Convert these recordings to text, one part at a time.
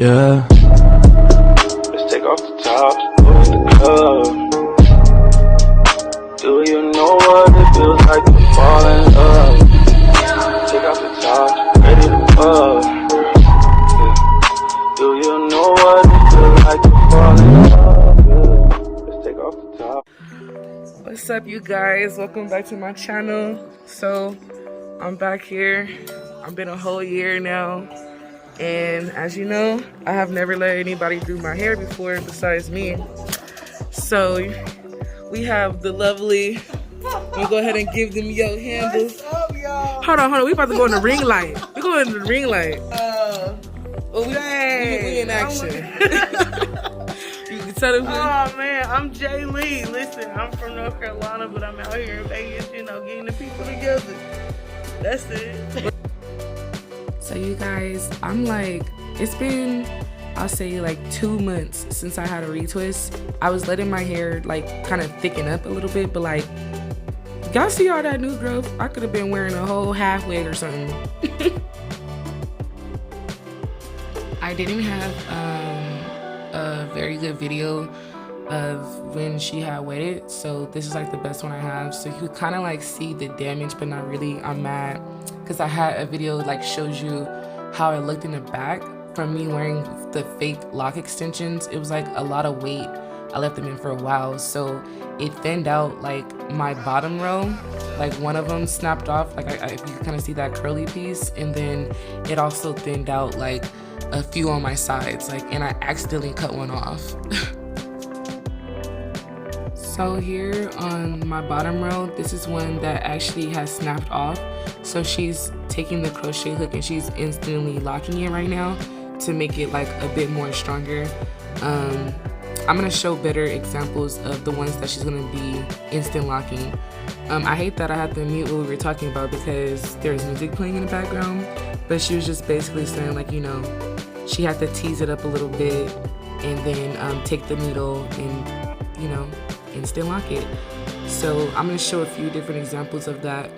Yeah. Let's take off the top, go to the club. Do you know what it feels like to fall in love? Take off the top, ready to fuck. Yeah. Do you know what it feels like to fall in love? Yeah. Let's take off the top. What's up, you guys? Welcome back to my channel. So I'm back here. I've been a whole year now. And as you know, I have never let anybody do my hair before besides me. So we have the lovely, we'll go ahead and give them your handle. What's up, y'all? Hold on, we about to go in the ring light. We're going in the ring light. We in action. You can tell them. Oh man, I'm Jay Lee. Listen, I'm from North Carolina, but I'm out here in Vegas, you know, getting the people together. That's it. So you guys, I'm like, it's been, I'll say like 2 months since I had a retwist. I was letting my hair like kind of thicken up a little bit, but like, y'all see all that new growth? I could have been wearing a whole half wig or something. I didn't have a very good video of when she had wetted, so this is like the best one I have. So you could kind of like see the damage, but not really. I'm mad because I had a video like shows you how I looked in the back from me wearing the fake lock extensions. It was like a lot of weight. I left them in for a while, so it thinned out like my bottom row. Like one of them snapped off, like if you can kind of see that curly piece, and then it also thinned out like a few on my sides, like, and I accidentally cut one off. So here on my bottom row, this is one that actually has snapped off. So she's taking the crochet hook and she's instantly locking it right now to make it like a bit more stronger. I'm gonna show better examples of the ones that she's gonna be instant locking. I hate that I had to mute what we were talking about because there's music playing in the background, but she was just basically saying, like, you know, she had to tease it up a little bit and then take the needle and, you know, instant lock it. So I'm gonna show a few different examples of that,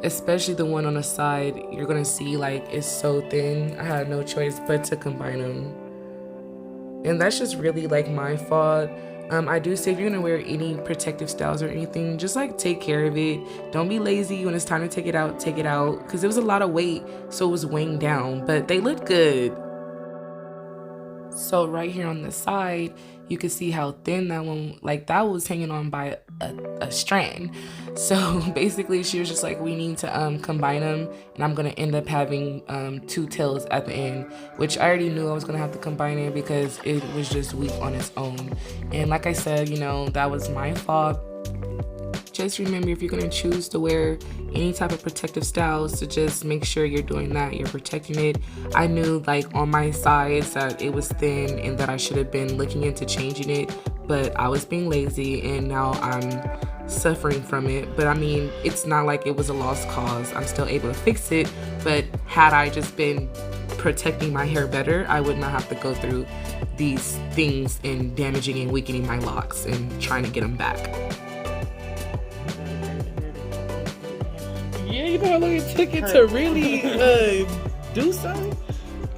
especially the one on the side. You're gonna see like it's so thin. I had no choice but to combine them, and that's just really like my fault. I do say if you're gonna wear any protective styles or anything, just like take care of it. Don't be lazy. When it's time to take it out, because it was a lot of weight, so it was weighing down, but they look good. So right here on the side, you can see how thin that one, like that was hanging on by a strand. So basically she was just like, we need to combine them, and I'm gonna end up having 2 tails at the end, which I already knew I was gonna have to combine it because it was just weak on its own. And like I said, you know, that was my fault. Just remember, if you're gonna choose to wear any type of protective styles, to just make sure you're doing that, you're protecting it. I knew like on my sides that it was thin and that I should have been looking into changing it, but I was being lazy and now I'm suffering from it. But I mean, it's not like it was a lost cause. I'm still able to fix it, but had I just been protecting my hair better, I would not have to go through these things and damaging and weakening my locks and trying to get them back. Yeah, you know how long it took it to really do something?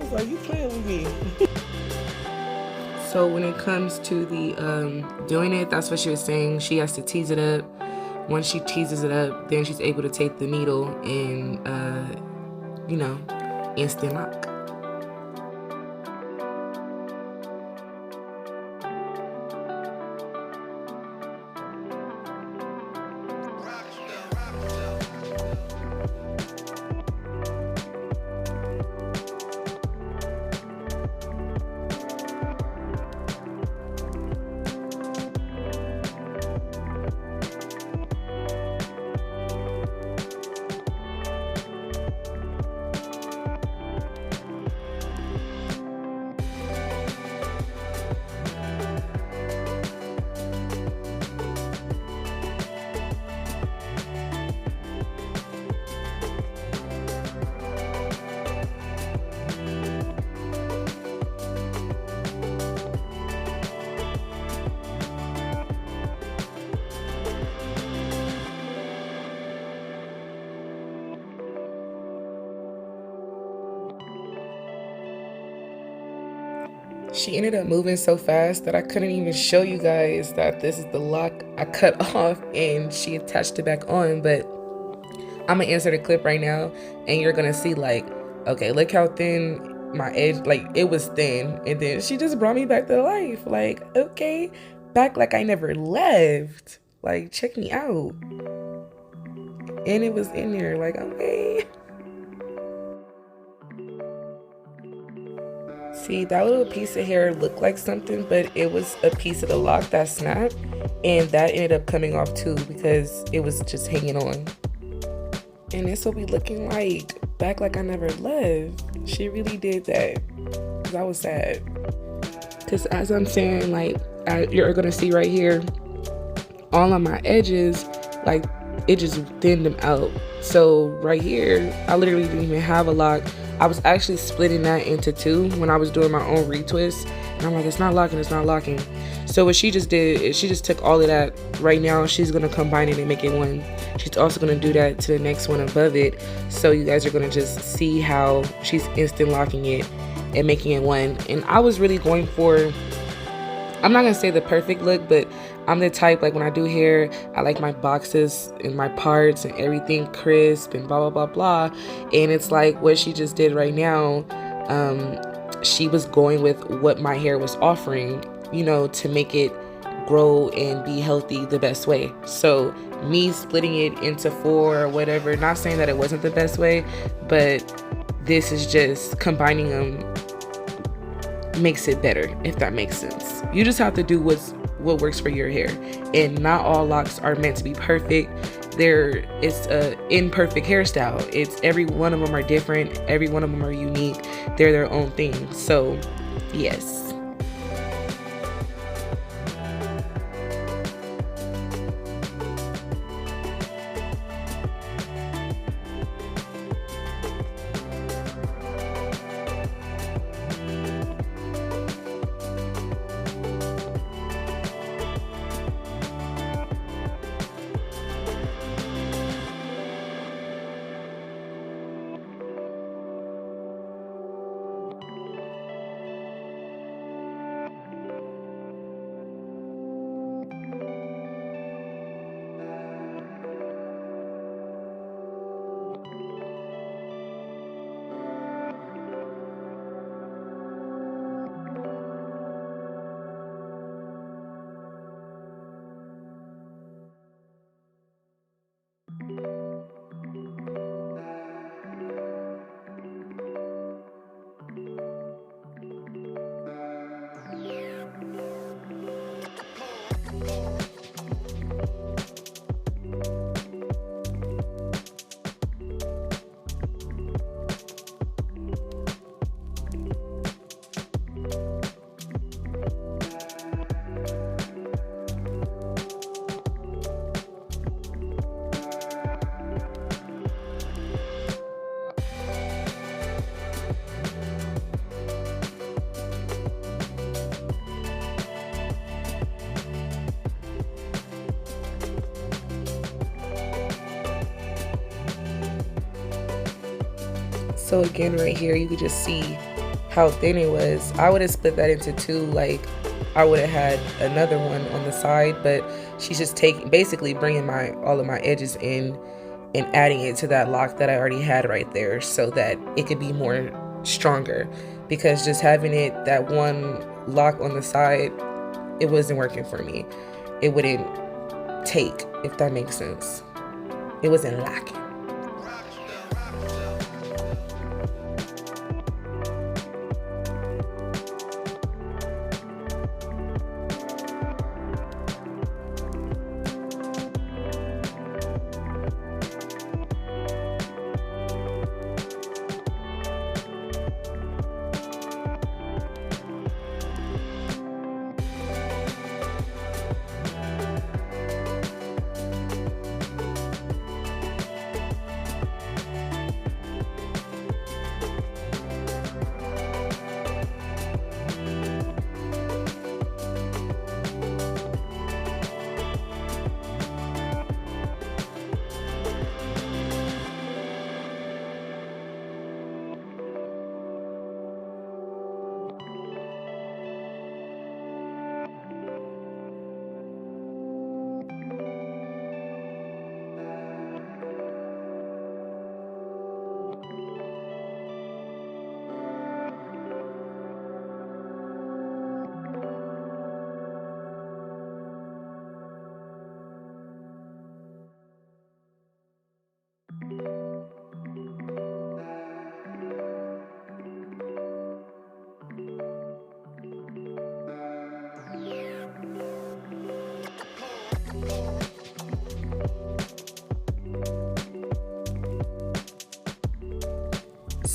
I was like, you playing with me. So when it comes to the doing it, that's what she was saying. She has to tease it up. Once she teases it up, then she's able to take the needle and, you know, instant lock. She ended up moving so fast that I couldn't even show you guys that this is the lock I cut off and she attached it back on. But I'm gonna insert a clip right now and you're gonna see like, okay, look how thin my edge, like it was thin, and then she just brought me back to life. Like, okay, back like I never left. Like, check me out. And it was in there, like, okay. See, that little piece of hair looked like something, but it was a piece of the lock that snapped, and that ended up coming off too because it was just hanging on. And this will be looking like back like I never left. She really did that. Cause I was sad. Cause as I'm saying, like, you're gonna see right here, all on my edges, like, it just thinned them out. So right here, I literally didn't even have a lock. I was actually splitting that into two when I was doing my own retwist. And I'm like, it's not locking, it's not locking. So what she just did is she just took all of that. Right now, she's gonna combine it and make it one. She's also gonna do that to the next one above it. So you guys are gonna just see how she's instant locking it and making it one. And I was really going for, I'm not gonna say the perfect look, but I'm the type, like, when I do hair, I like my boxes and my parts and everything crisp and blah, blah, blah, blah. And it's like what she just did right now. She was going with what my hair was offering, you know, to make it grow and be healthy the best way. So me splitting it into 4 or whatever, not saying that it wasn't the best way, but this is just combining them makes it better, if that makes sense. You just have to do what works for your hair, and not all locks are meant to be perfect. It's a imperfect hairstyle. It's every one of them are different, every one of them are unique, they're their own thing. So yes. So again, right here, you could just see how thin it was. I would have split that into 2, like I would have had another one on the side, but she's just basically bringing all of my edges in and adding it to that lock that I already had right there so that it could be more stronger, because just having that one lock on the side, it wasn't working for me. It wouldn't take, if that makes sense. It wasn't locking.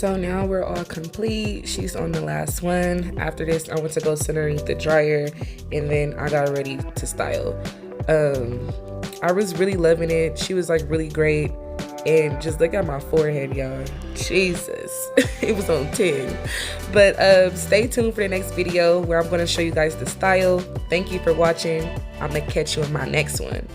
So now we're all complete. She's on the last one. After this, I went to go sit underneath the dryer, and then I got ready to style. I was really loving it. She was like really great. And just look at my forehead, y'all. Jesus. It was on 10. But stay tuned for the next video where I'm going to show you guys the style. Thank you for watching. I'm going to catch you in my next one.